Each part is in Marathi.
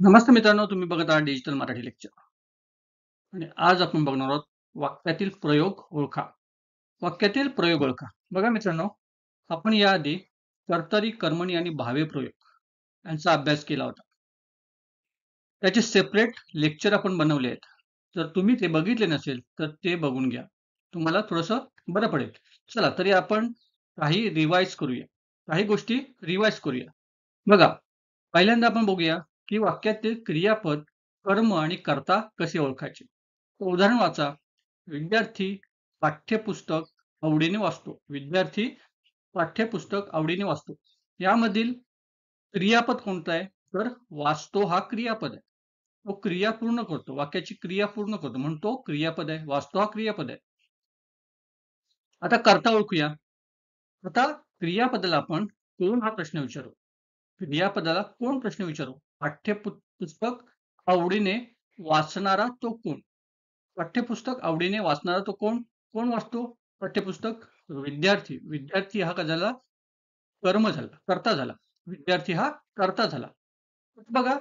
नमस्ते मित्रांनो, तुम्ही बघत आहात डिजिटल मराठी लेक्चर आणि आज आपण बघणार आहोत वाक्यातील प्रयोग ओळखा. वाक्यातील प्रयोग ओळखा. बघा मित्रांनो, आपण याआधी कर्तरी, कर्मणी आणि भावे प्रयोग यांचा अभ्यास केला होता. त्याचे सेपरेट लेक्चर आपण बनवले आहेत. जर तुम्ही ते बघितले नसेल तर ते बघून घ्या. तुम्हाला थोडंसं बरं पडेल. चला तरी आपण काही रिवाइज करूया. काही गोष्टी रिवाइज करूया. बघा, पहिल्यांदा आपण बघूया की वाक्यातील क्रियापद, कर्म आणि कर्ता कसे ओळखायचे. उदाहरण वाचा. विद्यार्थी पाठ्यपुस्तक आवडीने वाचतो. विद्यार्थी पाठ्यपुस्तक आवडीने वाचतो. यामधील क्रियापद कोणतं आहे? तर वाचतो हा क्रियापद आहे. तो क्रिया पूर्ण करतो. वाक्याची क्रिया पूर्ण करतो म्हणून तो क्रियापद आहे. वाचतो हा क्रियापद आहे. आता कर्ता ओळखूया. आता क्रियापदाला आपण कोण हा प्रश्न विचारू. क्रियापदाला कोण प्रश्न विचारू. पाठ्यपुस्तक आवडीने वाचणारा तो कोण. पाठ्यपुस्तक आवडीने वाचणारा तो कोण. कोण वाचतो पाठ्यपुस्तक. विद्यार्थी. विद्यार्थी हा का झाला. कर्म झाला, कर्ता झाला. विद्यार्थी हा कर्ता झाला. बघा,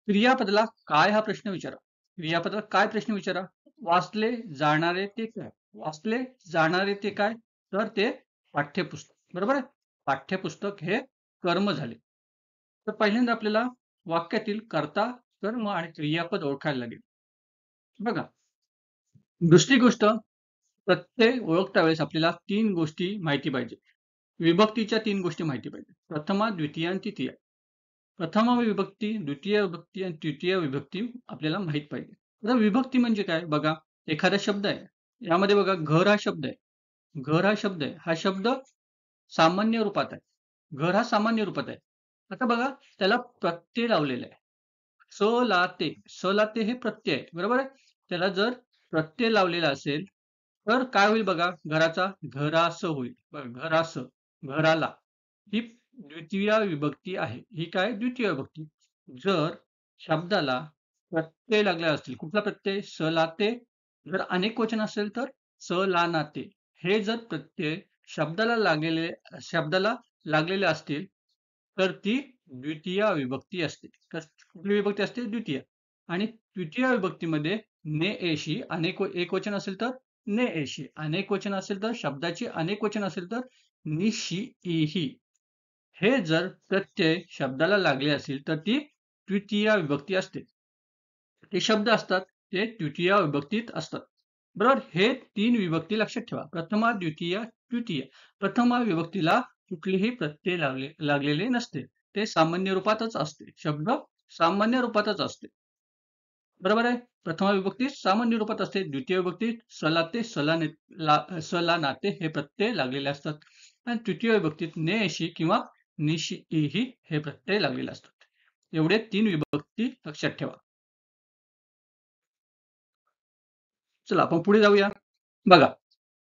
क्रियापदाला काय हा प्रश्न विचारा. क्रियापदाला काय प्रश्न विचारा. वाचले जाणारे ते काय. वाचले जाणारे ते काय. तर ते पाठ्यपुस्तक. बरोबर आहे. पाठ्यपुस्तक हे कर्म झाले. तर पहिल्यांदा आपल्याला वाक्यातील कर्ता, कर्म आणि क्रियापद ओळखायला लागेल. बघा, दुसरी गोष्ट, प्रत्यय ओळखता वेळेस आपल्याला 3 गोष्टी माहिती पाहिजे. विभक्तीच्या 3 गोष्टी माहिती पाहिजे. प्रथमा, द्वितीय आणि तृतीय. प्रथमा विभक्ती, द्वितीय विभक्ती आणि तृतीय विभक्ती आपल्याला माहित पाहिजे. आता विभक्ती म्हणजे काय. बघा, एखादा शब्द आहे. यामध्ये बघा, घर हा शब्द आहे. घर हा शब्द आहे. हा शब्द सामान्य रूपात आहे. घर हा सामान्य रूपात आहे. आता बघा, त्याला प्रत्यय लावलेला आहे. स ला ते. स ला ते हे प्रत्यय आहे. बरोबर आहे. त्याला जर प्रत्यय लावलेला असेल तर काय होईल बघा. घराचा घरास होईल. बघा, घरास, घराला. ही द्वितीय विभक्ती आहे. ही काय द्वितीय विभक्ती. जर शब्दाला प्रत्यय लागले असतील. कुठला प्रत्यय. स ला ते. जर अनेक वचन असेल तर स ला ना ते. हे जर प्रत्यय शब्दाला लागलेले असतील तर ती द्वितीय विभक्ती असते. तर कुठली विभक्ती असते. द्वितीय. आणि तृतीय विभक्तीमध्ये ने एशी अनेक एकवचन असेल तर ने एशी. अनेक वचन असेल तर शब्दाची अनेक वचन असेल तर निशी इही. हे जर प्रत्यय शब्दाला लागले असेल तर ती तृतीय विभक्ती असते. ते शब्द असतात ते तृतीय विभक्तीत असतात. बरोबर. हे 3 विभक्ती लक्षात ठेवा. प्रथमा, द्वितीय, तृतीय. प्रथमा विभक्तीला कुठलेही प्रत्यय लागलेले नसते. ते सामान्य रूपातच असते. शब्द सामान्य रूपातच असते. बरोबर आहे. प्रथमा विभक्तीत सामान्य रूपात असते. द्वितीय विभक्तीत सला ते, सला नाते हे प्रत्यय लागलेले असतात. आणि तृतीय विभक्तीत ने अशी किंवा निशी ही हे प्रत्यय लागलेले असतात. एवढे 3 विभक्ती लक्षात ठेवा. चला आपण पुढे जाऊया. बघा,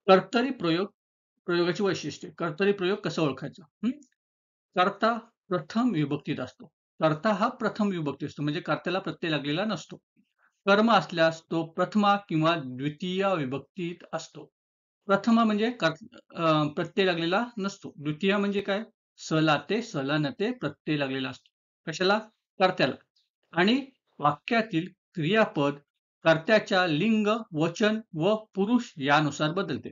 कर्तरी प्रयोगाची वैशिष्ट्ये. कर्तरी प्रयोग कसं ओळखायचं. कर्ता प्रथम विभक्तीत असतो. कर्ता हा प्रथम विभक्ती असतो. म्हणजे कर्त्याला प्रत्यय लागलेला नसतो. कर्म असल्यास तो प्रथमा किंवा द्वितीय विभक्तीत असतो. प्रथमा म्हणजे प्रत्यय लागलेला नसतो. द्वितीय म्हणजे काय. सलाते, सलानते प्रत्यय लागलेला असतो. कशाला. कर्त्याला. आणि वाक्यातील क्रियापद कर्त्याच्या लिंग, वचन व पुरुष यानुसार बदलते.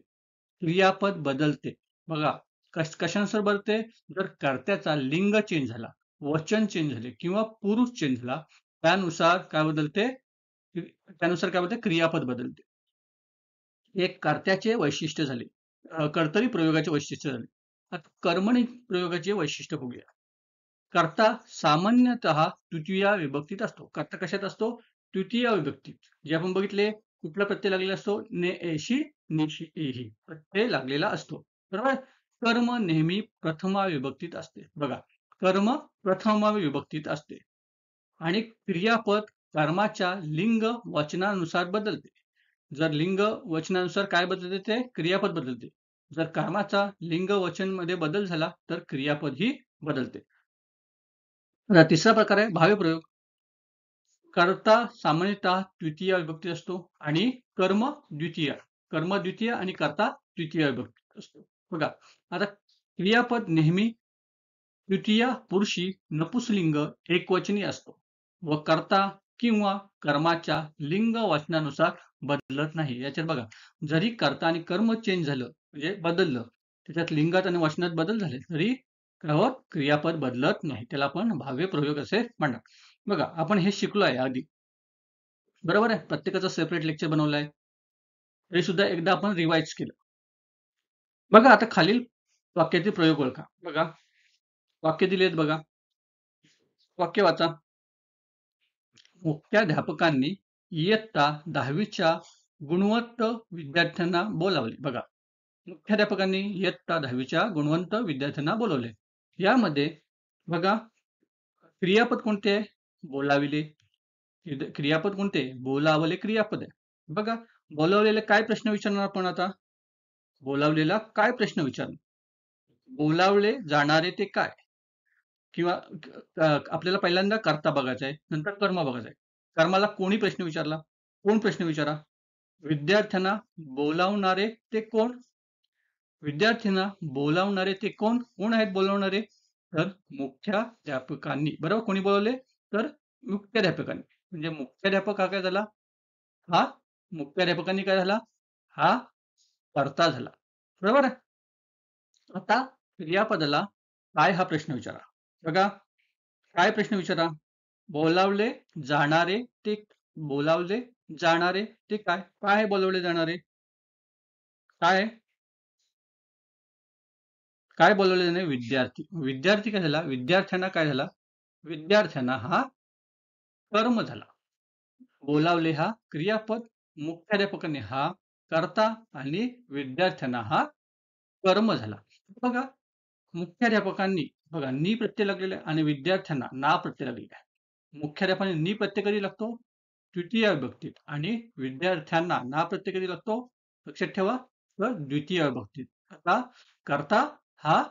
क्रियापद बदलते. बघा, कशानुसार बदलते. जर कर्त्याचा लिंग चेंज झाला, वचन चेंज झाले किंवा पुरुष चेंज झाला त्यानुसार काय बदलते. त्यानुसार काय बदलते. क्रियापद बदलते. हे कर्त्याचे वैशिष्ट्य झाले. कर्तरी प्रयोगाचे वैशिष्ट्य झाले. आता कर्मणी प्रयोगाचे वैशिष्ट्य बघूया. कर्ता सामान्यतः तृतीय विभक्तीत असतो. कर्ता कशात असतो. तृतीय विभक्तीत. जे आपण बघितले. कुठला प्रत्यय लागलेला असतो. ने एशी, निशी एही प्रत्यय लागलेला असतो. बरोबर. कर्म नेहमी प्रथमा विभक्तीत असते. बघा, कर्म प्रथमा विभक्तीत असते. आणि क्रियापद कर्माच्या लिंग वचनानुसार बदलते. जर लिंग वचनानुसार काय बदलते. ते क्रियापद बदलते. जर कर्माचा लिंग वचन मध्ये बदल झाला तर क्रियापद ही बदलते. तिसरा प्रकार आहे भाव्य प्रयोग. कर्ता सामान्यतः तृतीय विभक्ती असतो आणि कर्म द्वितीय. कर्म द्वितीय आणि कर्ता तृतीय विभक्ती असतो. बघा, आता क्रियापद नेहमी द्वितीय पुरुषी नपुंसकलिंग एकवचनी असतो व कर्ता किंवा कर्माच्या लिंग वचनानुसार बदलत नाही. याच्यात बघा, जरी कर्ता आणि कर्म चेंज झालं म्हणजे बदललं, त्याच्यात लिंगात आणि वचनात बदल झाले तरी काय होत, क्रियापद बदलत नाही. त्याला आपण भाव्य प्रयोग असे म्हणतात. बघा, आपण हे शिकलो आहे आधी, बरोबर आहे. प्रत्येकाचं सेपरेट लेक्चर बनवलं आहे. तरी सुद्धा एकदा आपण रिवाइज केलं. बघा, आता खालील वाक्याचे प्रयोग ओळखा. बघा, वाक्य दिलेत बघा. वाक्य वाचा. मुख्याध्यापकांनी इयत्ता 10वीच्या गुणवंत विद्यार्थ्यांना बोलावले. बघा, मुख्याध्यापकांनी इयत्ता 10वीच्या गुणवंत विद्यार्थ्यांना बोलवले. यामध्ये बघा, क्रियापद कोणते आहे? बोलाविले. क्रियापद कोणते? बोलावले क्रियापद आहे. बघा, बोलावलेले काय प्रश्न विचारणार आपण आता? बोलावलेला काय प्रश्न विचारणार? बोलावले जाणारे ते काय? किंवा आपल्याला पहिल्यांदा कर्ता बघायचा आहे, नंतर कर्म बघायचं आहे. कर्माला कोणी प्रश्न विचारला? कोण प्रश्न विचारा? विद्यार्थ्यांना बोलावणारे ते कोण? विद्यार्थ्यांना बोलावणारे ते कोण? कोण आहेत बोलावणारे? तर मुख्याध्यापकांनी. बरोबर, कोणी बोलवले? तर मुख्याध्यापकांनी. म्हणजे मुख्याध्यापक हा काय झाला? हा मुख्याध्यापकांनी काय झाला? हा कर्ता झाला. बरोबर आहे. आता क्रियापदाला काय हा प्रश्न विचारा. बघा, काय प्रश्न विचारा? बोलावले जाणारे ते, बोलावले जाणारे ते काय? काय आहे बोलावले जाणारे? काय आहे? काय बोलावले जाणारे? विद्यार्थी. विद्यार्थी काय झाला? विद्यार्थ्यांना काय झाला? विद्यार्थ्यांना हा कर्म झाला. बोलावले हा क्रियापद, मुख्याध्यापकांनी हा कर्ता आणि विद्यार्थ्यांना हा कर्म झाला. बघा, मुख्याध्यापकांनी बघा नी प्रत्यय लागलेला आहे आणि विद्यार्थ्यांना ना प्रत्यय लागलेला आहे. मुख्याध्यापकांनी नी प्रत्यय कधी लागतो? तृतीय विभक्तीत आणि विद्यार्थ्यांना ना प्रत्यय कधी लागतो? लक्षात ठेवा, तर द्वितीय विभक्तीत. आता कर्ता हा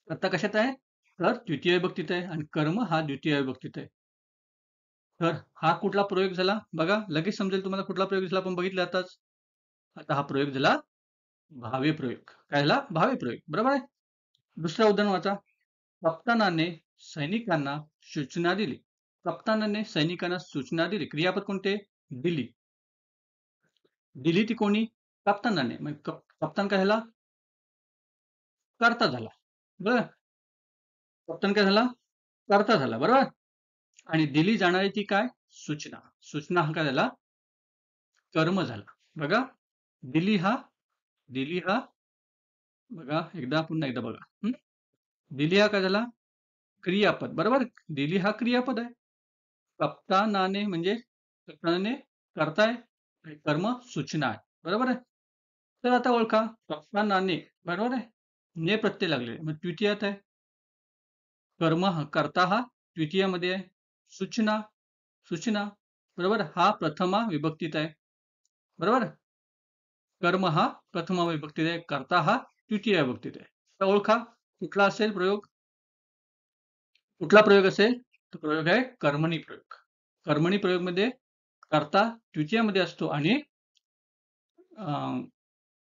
कर्ता कशात आहे? तर तृतीय विभक्तीत आहे आणि कर्म हा द्वितीय विभक्तीत आहे. तर हा कुठला प्रयोग झाला? बघा, लगेच समजेल तुम्हाला कुठला प्रयोग झाला, आपण बघितलं आताच. आता हा प्रयोग झाला भावे प्रयोग. काय झाला? भावे प्रयोग. बरोबर आहे. दुसरा उदाहरण वाचा. कप्तानाने सैनिकांना सूचना दिली. कप्तानाने सैनिकांना सूचना दिली. क्रियापद कोणते? दिली. दिली ती कोणी? कप्तानाने. मग कप्तान काय झाला? कर्ता झाला. बरोबर. कप्तान काय झाला? कर्ता झाला. बरोबर. आणि दिली जाणारी ती काय? सूचना. सूचना हा काय झाला? कर्म झाला. बघा, दिली हा दिली हा बघा, पुन्हा एकदा बघा. दिली हा काय झाला? क्रियापद. बरोबर. दिली हा क्रियापद आहे. कप्तानाने म्हणजे कप्तानाने करताय आणि कर्म सूचना आहे. बरोबर आहे. तर आता ओळखा, कप्तानाने बरोबर आहे. ने प्रत्यय लागले मग द्वितीयात आहे. कर्म कर्ता हा द्वितीयामध्ये आहे. सूचना सूचना बरोबर, हा प्रथमा विभक्तीत आहे. बरोबर. कर्म हा प्रथमा विभक्तीत आहे. कर्ता हा द्वितीय विभक्तीत आहे. तर ओळखा, कुठला असेल प्रयोग? कुठला प्रयोग असेल? तो प्रयोग आहे कर्मणी प्रयोग. कर्मणी प्रयोगमध्ये कर्ता द्वितीयामध्ये असतो आणि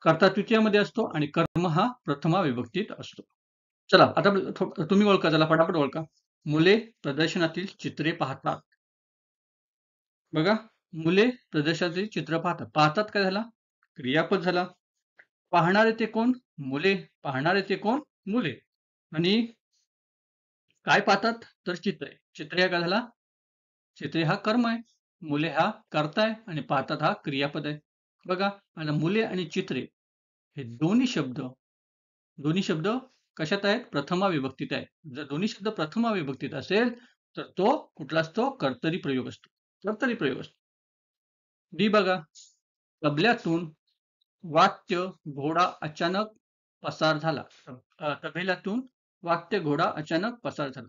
कर्ता तृतीयामध्ये असतो आणि कर्म हा प्रथमा विभक्तीत असतो. चला, आता तुम्ही ओळखा, चला फटाफट ओळखा. मुले प्रदर्शनातील चित्रे पाहतात. बघा, मुले प्रदर्शनातील चित्र पाहतात. पाहतात काय झाला? क्रियापद झाला. पाहणारे ते कोण? मुले. पाहणारे ते कोण? मुले. आणि काय पाहतात? तर चित्रे. चित्रे काय झाला? चित्रे हा कर्म आहे. मुले हा कर्ता आहे आणि पाहतात हा क्रियापद आहे. बघा, आता मुले आणि चित्रे हे दोन्ही शब्द कशात आहेत? प्रथमा विभक्तीत आहे. जर दोन्ही शब्द प्रथमा विभक्तीत असेल तर तो कुठला असतो? कर्तरी प्रयोग असतो. कर्तरी प्रयोग असतो. डी बघा, तबल्यातून वाद्य घोडा अचानक पसार झाला. तबेल्यातून वाद्य घोडा अचानक पसार झाला.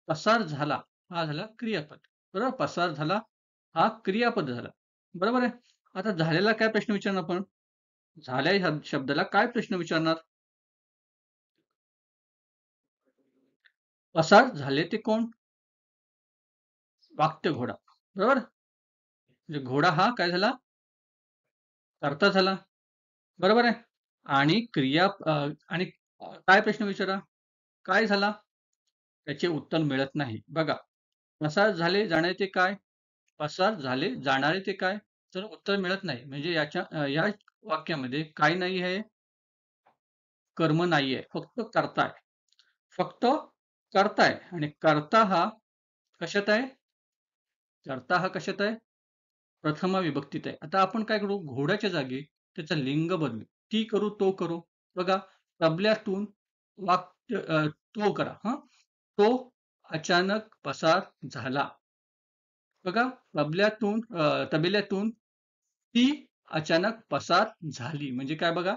पसार झाला हा झाला क्रियापद. बरोबर. पसार झाला हा क्रियापद झाला. बरोबर आहे. आता झालेला काय प्रश्न विचारणार आपण? झाल्या ह्या शब्दाला काय प्रश्न विचारणार? पसार झाले ते कोण? वाक्य घोडा. बरोबर. म्हणजे घोडा हा काय झाला? कर्ता झाला. बरोबर आहे. आणि क्रिया आणि काय प्रश्न विचारा? काय झाला? त्याचे उत्तर मिळत नाही. बघा, पसार झाले जाण्याचे काय? पसार झाले जाणारे ते काय? तर उत्तर मिळत नाही. म्हणजे या वाक्यामध्ये काय नाही आहे? कर्म नाहीये. फक्त कर्ता आहे. फक्त कर्ता आहे आणि कर्ता हा कशात आहे? कर्ता हा कशात आहे? प्रथमा विभक्तीत आहे. आता आपण काय करू? घोड्याच्या जागी त्याचं लिंग बदलू. ती करू, तो करू. बघा, तबल्यातून वाक्य तो करा. हं? तो अचानक पसार झाला. बघा, तबेल्यातून ती अचानक पसार झाली. म्हणजे काय बघा?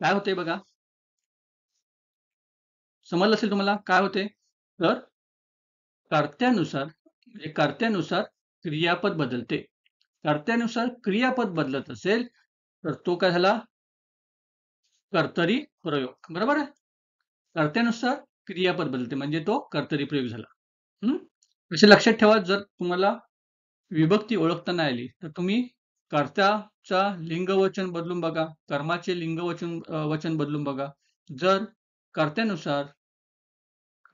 काय होते बघा? समजलं असेल तुम्हाला काय होते? तर कर्त्यानुसार क्रियापद बदलते. कर्त्यानुसार क्रियापद बदलत असेल तर तो काय झाला? कर्तरी प्रयोग. बरोबर आहे? कर्त्यानुसार क्रियापद बदलते म्हणजे तो कर्तरी प्रयोग झाला. हं? असे लक्षात ठेवा, जर तुम्हाला विभक्ती ओळखता नाही आली तर तुम्ही कर्त्याचा लिंगवचन बदलून बघा, कर्माचे वचन बदलून बघा. जर कर्त्यानुसार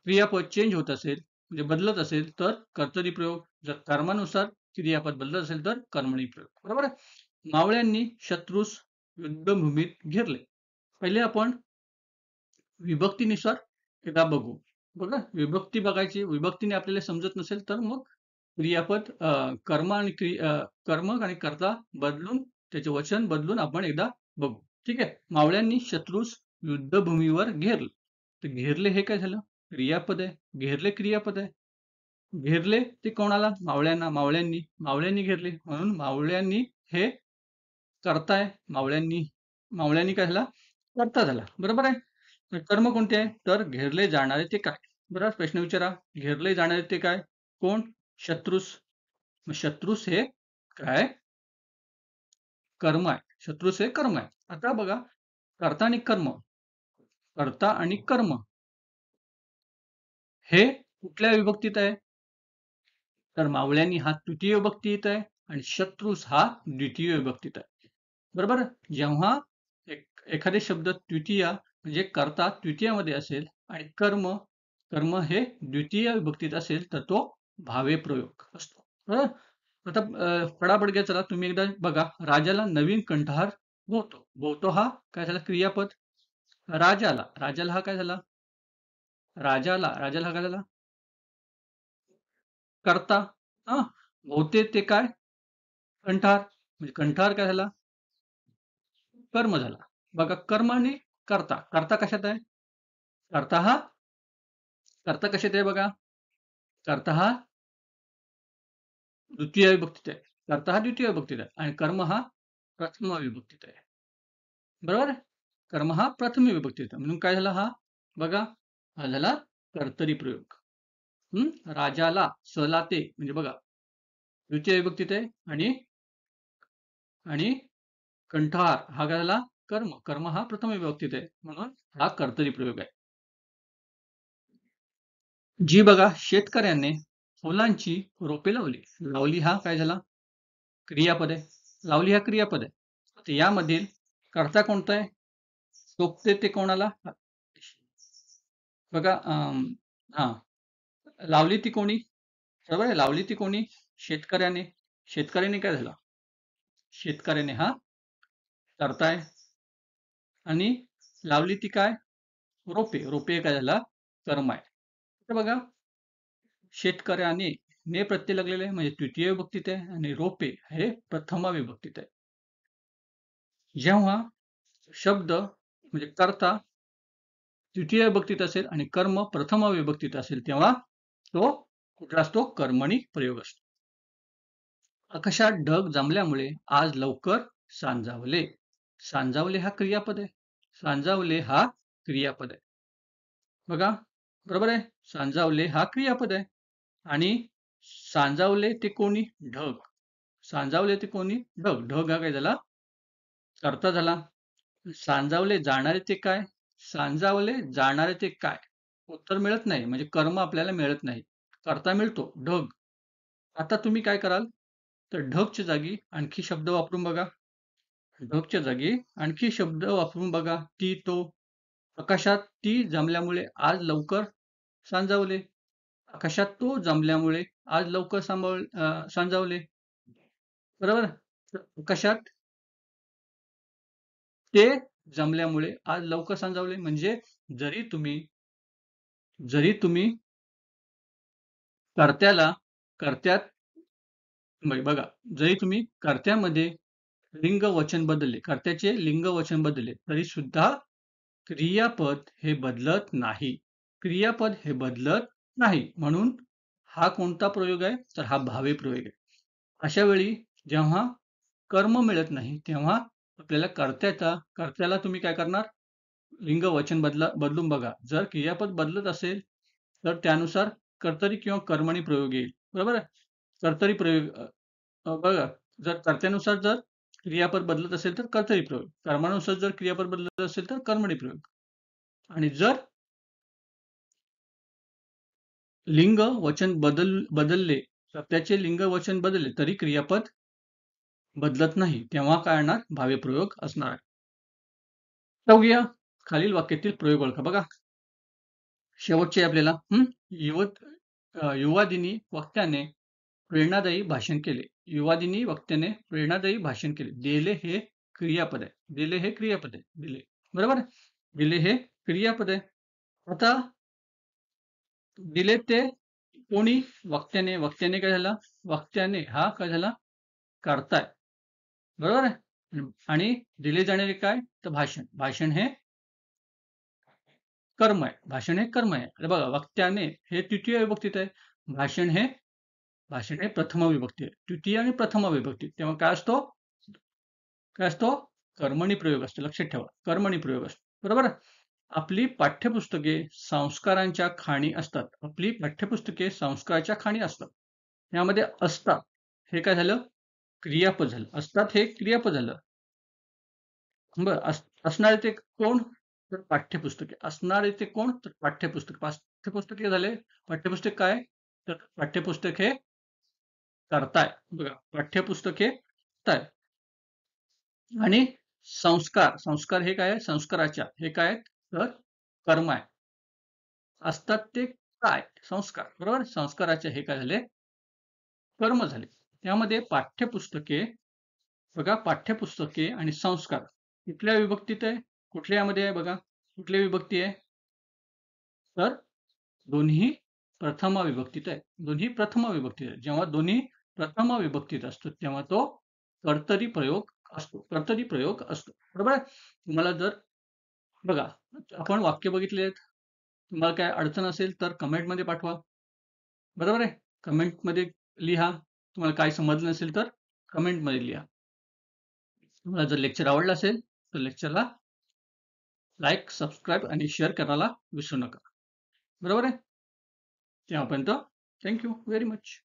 क्रियापद चेंज होत असेल म्हणजे बदलत असेल तर कर्तरी प्रयोग, जर कर्मानुसार क्रियापद बदलत असेल तर कर्मणी प्रयोग. बरोबर आहे? मावळ्यांनी शत्रूस युद्धभूमीत घेरले. पहिले आपण विभक्तीनुसार एकदा बघू. बघा, विभक्ती बघायची. विभक्तीने आपल्याला समजत नसेल तर मग क्रियापद कर्म आणि कर्ता बदलून त्याचे वचन बदलून आपण एकदा बघू. ठीक आहे. मावळ्यांनी शत्रूस युद्धभूमीवर घेरले. तर घेरले हे काय झालं? क्रियापद आहे. घेरले क्रियापद आहे. घेरले ते कोणाला? मावळ्यांना. मावळ्यांनी घेरले म्हणून मावळ्यांनी हे करताय. मावळ्यांनी काय झाला? कर्ता झाला. बरोबर आहे? तर कर्म कोणते आहे? तर घेरले जाणारे ते काय? बरं, प्रश्न विचारा. घेरले जाणारे ते काय? कोण? शत्रूस. मग शत्रूस हे काय? कर्म आहे. शत्रूस हे कर्म आहे. आता बघा, कर्ता आणि कर्म. कर्ता आणि कर्म हे कुठल्या विभक्तीत आहे? तर मावळ्यांनी हा तृतीय विभक्तीत आहे आणि शत्रूस हा द्वितीय विभक्तीत आहे. बरोबर? जेव्हा एखादे शब्द तृतीय म्हणजे कर्ता तृतीयामध्ये असेल आणि कर्म हे द्वितीय विभक्तीत असेल तर तो भावे प्रयोग असतो. बरोबर? आता फटाफट घ्या, चला तुम्ही एकदा बघा. राजाला नवीन कंठार भोवतो. भोवतो हा काय झाला? क्रियापद. राजाला हा काय झाला? राजाला हा काय झाला? कर्ता. हा, भोवते ते काय? कंठार. म्हणजे कंठार काय झाला? कर्म झाला. बघा, कर्म आणि कर्ता कशात आहे? कर्ता हा कर्ता कशात आहे बघा? कर्ता हा द्वितीय विभक्तीत आहे. कर्ता हा द्वितीय विभक्तीत आहे आणि कर्म हा प्रथम विभक्तीत आहे. बरोबर आहे? कर्म हा प्रथम विभक्तीत आहे. म्हणून काय झाला हा? बघा, हा झाला कर्तरी प्रयोग. राजाला सला ते म्हणजे बघा, द्वितीय विभक्तीत आहे आणि आणि कंठार हा काय झाला? कर्म हा प्रथम विभक्तीत आहे. म्हणून हा कर्तरी प्रयोग आहे. जी बघा, शेतकऱ्याने फुलांची रोपे लावली. लावली हा काय झाला? क्रियापद आहे. लावली हा क्रियापद आहे. तर यामधील कर्ता कोणता आहे? सोबते ते कोणाला? बघा, हा, लावली ती कोणी? बरोबर आहे. लावली ती कोणी? शेतकऱ्याने. शेतकऱ्याने काय झाला? शेतकऱ्याने हा कर्ता आहे आणि लावली ती काय? रोपे काय झाला? कर्म आहे. तर बघा, शेतकऱ्याने ने प्रत्यय लागलेले आहे म्हणजे तृतीय विभक्तीत आहे आणि रोपे हे प्रथमा विभक्तीत आहे. जेव्हा शब्द म्हणजे कर्ता तृतीय विभक्तीत असेल आणि कर्म प्रथम विभक्तीत असेल तेव्हा तो कुठला असतो? कर्मणी प्रयोग असतो. आकाशात ढग जमल्यामुळे आज लवकर सांजावले. सांजावले हा क्रियापद आहे. सांजावले हा क्रियापद आहे. बघा, बरोबर आहे. सांजावले हा क्रियापद आहे आणि सांजावले ते कोणी? ढग. सांजावले ते कोणी? ढग. ढग हा काय झाला? कर्ता झाला. सांजावले जाणारे ते काय? सांजावले जाणारे ते काय? उत्तर मिळत नाही म्हणजे कर्म आपल्याला मिळत नाही. कर्ता मिळतो ढग. आता तुम्ही काय कराल? तर ढगच्या जागी आणखी शब्द वापरून बघा. ढगच्या जागी आणखी शब्द वापरून बघा. ती, तो. आकाशात ती जमल्यामुळे आज लवकर सांजावले. आकाशात तो जमल्यामुळे आज लवकर सांजावले. बरोबर? आकाशात ते जमल्यामुळे आज लवकर सांजावले. म्हणजे जरी तुम्ही जरी तुम्ही कर्त्याला कर्त्यात बघा, जरी तुम्ही कर्त्यामध्ये लिंग वचन बदलले, कर्त्याचे लिंग वचन बदलले, तरी सुद्धा क्रियापद हे बदलत नाही. क्रियापद हे बदलत नाही. म्हणून हा कोणता प्रयोग आहे? तर हा भावे प्रयोग आहे. अशा वेळी जेव्हा कर्म मिळत नाही, तेव्हा आपल्याला कर्त्याला तुम्ही काय करणार? लिंग वचन बदलून बघा. जर क्रियापद बदलत असेल, तर त्यानुसार कर्तरी किंवा कर्मणी प्रयोग येईल. बरोबर आहे? कर्तरी प्रयोग बघा, जर कर्त्यानुसार जर क्रियापद बदलत असेल तर कर्तरी प्रयोग, कर्मानुसार जर क्रियापद बदलत असेल तर कर्मणी प्रयोग. आणि जर लिंग वचन बदलले, त्याचे लिंग वचन बदलले तरी क्रियापद बदलत नाही, तेव्हा काय येणार? भावे प्रयोग असणार आहे. बघूया खालील वाक्यातील प्रयोग ओळखा. बघा, शेवटचे आपल्याला युवादिनी वक्त्याने प्रेरणादायी भाषण केले. युवादिनी वक्त्याने प्रेरणादायी भाषण केले. दिले हे क्रियापद आहे. दिले हे क्रियापद आहे. दिले, बरोबर? दिले हे क्रियापद आहे. आता दिले ते कोणी? वक्त्याने. वक्त्याने काय झाला? वक्त्याने हा काय झाला? करताय, बरोबर आहे? आणि दिले जाणारे काय? तर भाषण. भाषण हे कर्म आहे. भाषण हे कर्म आहे. आता बघा, वक्त्याने हे तृतीय विभक्तीत आहे. भाषण हे प्रथम विभक्ती आहे. तृतीय आणि प्रथम विभक्ती. तेव्हा काय असतो? काय असतो? कर्मणी प्रयोग असतो. लक्षात ठेवा, कर्मणी प्रयोग असतो. बरोबर? आपली पाठ्यपुस्तके संस्कारांच्या खाणी असतात. आपली पाठ्यपुस्तके संस्काराच्या खाणी असतात. यामध्ये असतात हे काय झालं? क्रियापद झालं. असतात हे क्रियापद झालं. बरं, असणारे ते कोण? तर पाठ्यपुस्तके. असणारे ते कोण? तर पाठ्यपुस्तक. पाठ्यपुस्तके झाले. पाठ्यपुस्तक काय? तर पाठ्यपुस्तक हे करताय. बघा, पाठ्यपुस्तक हे करताय. आणि संस्कार. संस्कार हे काय आहे? संस्काराच्या. हे काय आहेत? तर कर्म आहे. असतात ते काय? संस्कार. बरोबर? संस्काराचे हे काय झाले? कर्म झाले. त्यामध्ये पाठ्यपुस्तके, बघा, पाठ्यपुस्तके आणि संस्कार कुठल्या विभक्तीत आहे? कुठल्यामध्ये आहे? बघा, कुठल्या विभक्ती आहे? तर दोन्ही प्रथमा विभक्तीत आहे. दोन्ही प्रथमा विभक्तीत आहे. जेव्हा दोन्ही प्रथमा विभक्तीत असतो तेव्हा तो कर्तरी प्रयोग असतो. कर्तरी प्रयोग असतो. बरोबर? तुम्हाला जर बघा, आपण वाक्य बघितले आहेत. तुम्हाला काय अडचण असेल तर कमेंटमध्ये पाठवा. बरोबर आहे? कमेंटमध्ये लिहा. तुम्हाला काय समजलं नसेल तर कमेंटमध्ये लिहा. तुम्हाला जर लेक्चर आवडलं असेल तर लेक्चरला लाईक, सबस्क्राईब आणि शेअर करायला विसरू नका. बरोबर आहे? तेव्हापर्यंत थँक यू व्हेरी मच.